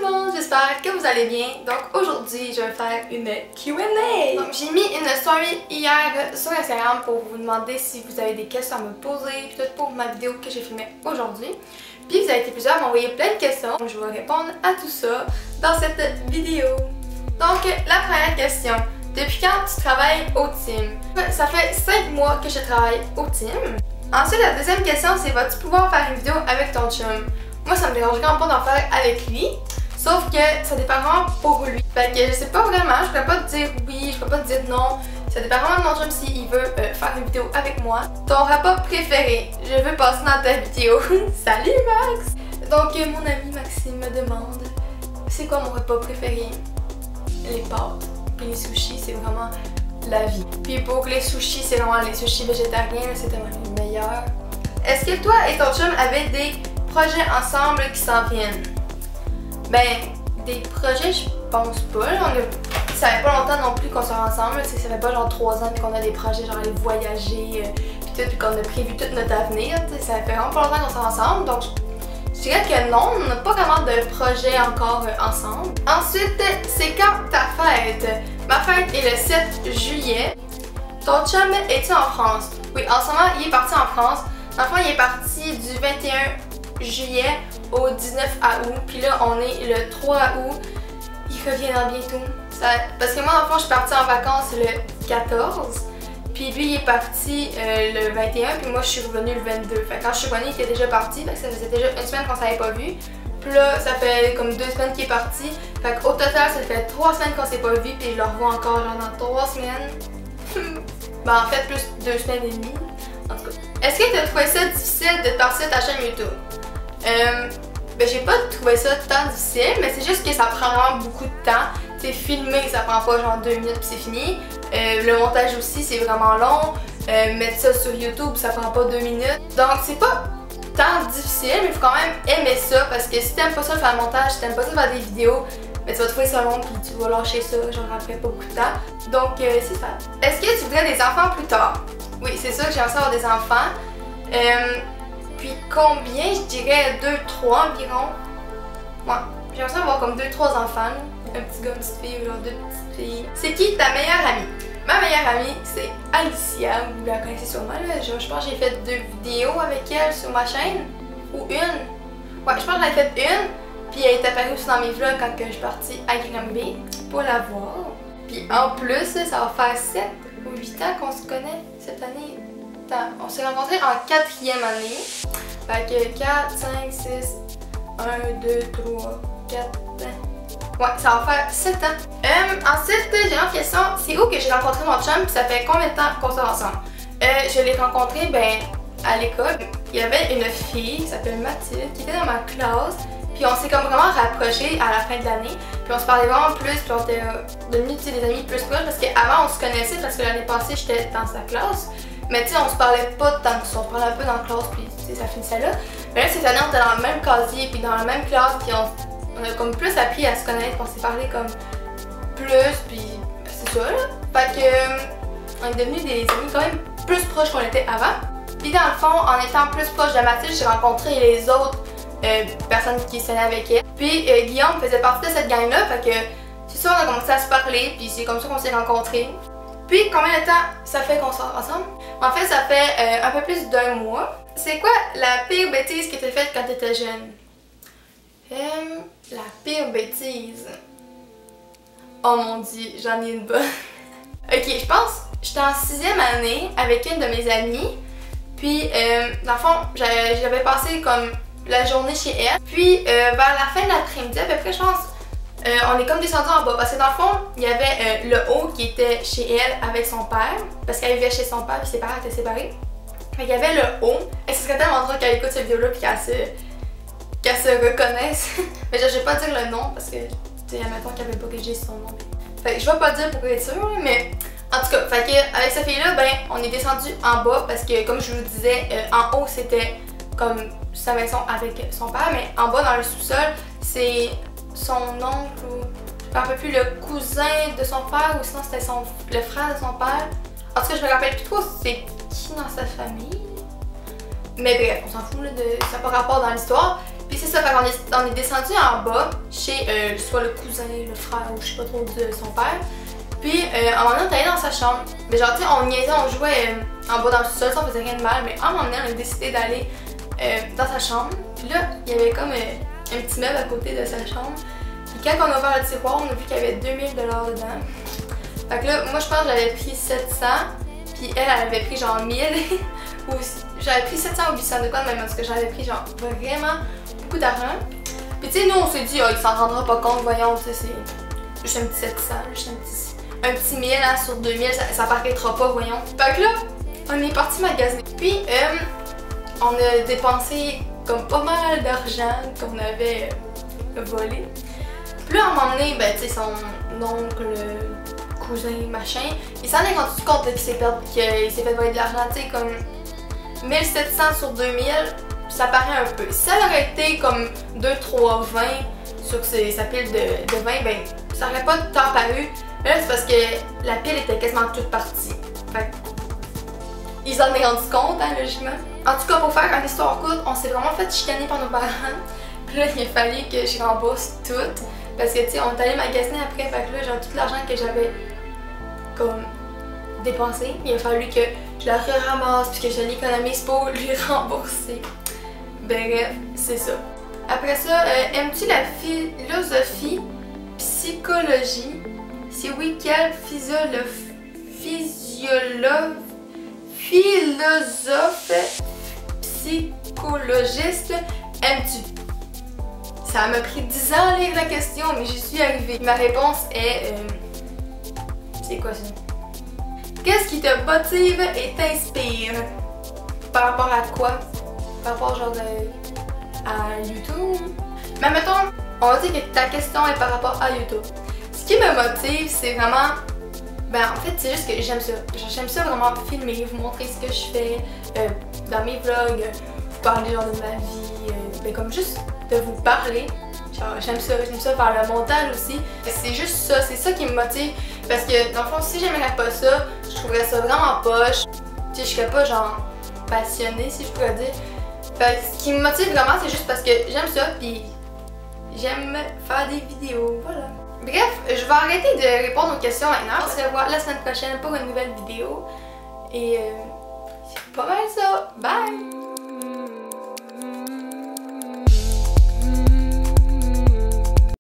tout le monde, j'espère que vous allez bien. Donc aujourd'hui, je vais faire une Q&A. Donc j'ai mis une story hier sur Instagram pour vous demander si vous avez des questions à me poser, puis tout pour ma vidéo que j'ai filmée aujourd'hui. Puis vous avez été plusieurs à m'envoyer plein de questions, donc je vais répondre à tout ça dans cette vidéo. Donc la première question, depuis quand tu travailles au team? Ça fait 5 mois que je travaille au team. Ensuite, la deuxième question, c'est vas-tu pouvoir faire une vidéo avec ton chum? Moi, ça me dérange vraiment pas d'en faire avec lui, sauf que ça dépend vraiment pour lui. Fait que je sais pas vraiment, je pourrais pas te dire oui, je pourrais pas te dire non. Ça dépend vraiment de mon chum s'il veut faire une vidéo avec moi. Ton repas préféré? Je veux passer dans ta vidéo. Salut Max! Donc mon ami Maxime me demande, c'est quoi mon repas préféré? Les pâtes. Puis les sushis, c'est vraiment la vie. Puis pour les sushis, c'est vraiment les sushis végétariens, c'est vraiment les meilleurs. Est-ce que toi et ton chum avez des projets ensemble qui s'en viennent? Ben, des projets, je pense pas. Ça fait pas longtemps non plus qu'on sort ensemble. Ça fait pas genre 3 ans qu'on a des projets, genre aller voyager, puis qu'on a prévu tout notre avenir. Ça fait vraiment pas longtemps qu'on sort ensemble. Donc, je dirais que non, on n'a pas vraiment de projet encore ensemble. Ensuite, c'est quand ta fête? Ma fête est le 7 juillet. Ton chum, es-tu en France? Oui, en ce moment, il est parti en France. Dans le fond, il est parti du 21 juillet au 19 août. Puis là, on est le 3 août. Il reviendra bientôt. Parce que moi, dans le fond, je suis partie en vacances le 14. Puis lui, il est parti le 21. Puis moi, je suis revenue le 22. Fait que quand je suis revenue, il était déjà parti. Fait que ça faisait déjà une semaine qu'on s'avait pas vu. Puis là, ça fait comme 2 semaines qu'il est parti. Fait qu'au total, ça fait 3 semaines qu'on s'est pas vu. Puis je le revois encore genre dans 3 semaines. Ben en fait, plus 2 semaines et demie. En tout cas. Est-ce que tu as trouvé ça difficile de partir ta chaîne YouTube? Ben j'ai pas trouvé ça tant difficile, mais c'est juste que ça prend vraiment beaucoup de temps. Tu sais, filmer, ça prend pas genre 2 minutes puis c'est fini. Le montage aussi, c'est vraiment long. Mettre ça sur YouTube, ça prend pas 2 minutes. Donc c'est pas tant difficile, mais il faut quand même aimer ça parce que si t'aimes pas ça faire le montage, si t'aimes pas ça faire des vidéos, mais tu vas trouver ça long puis tu vas lâcher ça genre après pas beaucoup de temps. Donc c'est ça. Est-ce que tu voudrais des enfants plus tard? Oui, c'est ça que j'aimerais avoir des enfants. Puis combien? Je dirais 2-3 environ. Ouais, j'aimerais avoir comme 2-3 enfants. Un petit gars, une petite fille ou genre 2 petites filles. C'est qui ta meilleure amie? Ma meilleure amie, c'est Alicia. Vous la connaissez sûrement. Là. Je pense que j'ai fait 2 vidéos avec elle sur ma chaîne. Ou une. Ouais, je pense que j'en ai fait une. Puis elle est apparue aussi dans mes vlogs quand je suis partie à Granby pour la voir. Puis en plus, ça va faire 7 ou 8 ans qu'on se connaît cette année. On s'est rencontrés en 4e année. Fait que 4, 5, 6, 1, 2, 3, 4, ouais, ça va faire 7 ans. Ensuite, j'ai une autre question. C'est où que j'ai rencontré mon chum? Puis ça fait combien de temps qu'on sort ensemble? Je l'ai rencontré, ben, à l'école. Il y avait une fille qui s'appelle Mathilde qui était dans ma classe. Puis on s'est comme vraiment rapprochés à la fin de l'année. Puis on se parlait vraiment plus. Puis on était devenus des amis plus proches. Parce qu'avant, on se connaissait parce que l'année passée, j'étais dans sa classe. Mais tu sais, on se parlait pas tant que ça. On se parlait un peu dans la classe. Puis tu sais, ça finissait là. Mais là, cette année, on était dans le même casier. Puis dans la même classe. Puis on a comme plus appris à se connaître. On s'est parlé comme plus. Puis c'est ça là. Fait que on est devenus des amis quand même plus proches qu'on était avant. Puis dans le fond, en étant plus proche de Mathilde, j'ai rencontré les autres personnes qui s'aimaient avec elle. Puis Guillaume faisait partie de cette gang-là, fait que c'est sûr on a commencé à se parler, puis c'est comme ça qu'on s'est rencontrés. Puis combien de temps ça fait qu'on sort ensemble? En fait, ça fait un peu plus d'1 mois. C'est quoi la pire bêtise que tu as faite quand tu étais jeune? La pire bêtise? Oh mon dieu, j'en ai une bonne. Ok, je pense, j'étais en 6e année avec une de mes amies. Puis, dans le fond, j'avais passé comme la journée chez elle. Puis, vers la fin de l'après-midi, à peu près, je pense, on est comme descendu en bas. Parce que dans le fond, il y avait le haut qui était chez elle avec son père. Parce qu'elle vivait chez son père, puis ses parents étaient séparés. Fait qu'il y avait le haut. Et ce serait tellement drôle qu'elle écoute cette vidéo-là, puis qu'elle se reconnaisse. Mais je vais pas dire le nom, parce que, tu sais, admettons qu'elle veut pas que je dise son nom. Fait que je vais pas dire pour être sûre, mais... En tout cas, fait que avec cette fille-là, ben, on est descendu en bas parce que, comme je vous disais, en haut c'était comme sa maison avec son père, mais en bas dans le sous-sol, c'est son oncle ou je me rappelle plus, le cousin de son père ou sinon c'était le frère de son père. En tout cas, je me rappelle plus trop c'est qui dans sa famille. Mais bref, on s'en fout là, ça n'a pas rapport dans l'histoire. Puis c'est ça, fait on est descendu en bas chez soit le cousin, le frère ou je sais pas trop de son père. Puis à un moment donné, on est allé dans sa chambre. Mais genre, tu sais, on niaisait, on jouait en bas dans le sous-sol, ça faisait rien de mal. Mais à un moment donné, on a décidé d'aller dans sa chambre. Puis là, il y avait comme un petit meuble à côté de sa chambre. Puis quand on a ouvert le tiroir, on a vu qu'il y avait 2000 $ dedans. Fait que là, moi je pense que j'avais pris 700. Puis elle avait pris genre 1000. Ou j'avais pris 700 ou 800 de quoi de même parce que j'avais pris genre vraiment beaucoup d'argent. Puis tu sais, nous on s'est dit, oh, il s'en rendra pas compte, voyons, tu sais, c'est juste un petit 700, juste un petit 1000 hein, sur 2000, ça paraîtra pas, voyons. Fait que là, on est parti magasiner. Puis on a dépensé comme pas mal d'argent qu'on avait volé. Puis là, à un moment donné, ben tu sais, son oncle, cousin, machin, il s'en est rendu compte qu'il s'est fait voler de l'argent, tu sais, comme 1700 sur 2000, ça paraît un peu. Si ça aurait été comme 2-3 20 sur sa pile de 20, ben ça aurait pas tant paru. Mais là, c'est parce que la pile était quasiment toute partie. Fait ils s'en est rendu compte, hein, logiquement. En tout cas, pour faire une histoire courte, on s'est vraiment fait chicaner par nos parents. Puis là, il a fallu que je rembourse tout. Parce que, tu sais, on est allé magasiner après. Fait que là, genre, tout l'argent que j'avais comme dépensé, il a fallu que je la ramasse puis que je l'économise pour lui rembourser. Bref, c'est ça. Après ça, aimes-tu la philosophie, psychologie? Si oui, quel philosophe, psychologiste aimes-tu? Ça m'a pris 10 ans à lire la question, mais j'y suis arrivée. Ma réponse est... c'est quoi ça? Qu'est-ce qui te motive et t'inspire? Par rapport à quoi? Par rapport genre à YouTube? Mais mettons, on va dire que ta question est par rapport à YouTube. Ce qui me motive, c'est vraiment... Ben en fait, c'est juste que j'aime ça. J'aime ça vraiment filmer, vous montrer ce que je fais dans mes vlogs, vous parler genre de ma vie, ben comme juste de vous parler. J'aime ça faire le montage aussi. C'est juste ça, c'est ça qui me motive. Parce que dans le fond, si j'aimerais pas ça, je trouverais ça vraiment poche. Tu sais, je serais pas genre passionnée, si je pourrais dire. Fait que ce qui me motive vraiment, c'est juste parce que j'aime ça, puis j'aime faire des vidéos, voilà. Bref, je vais arrêter de répondre aux questions maintenant. On se revoit la semaine prochaine pour une nouvelle vidéo. Et c'est pas mal ça. Bye!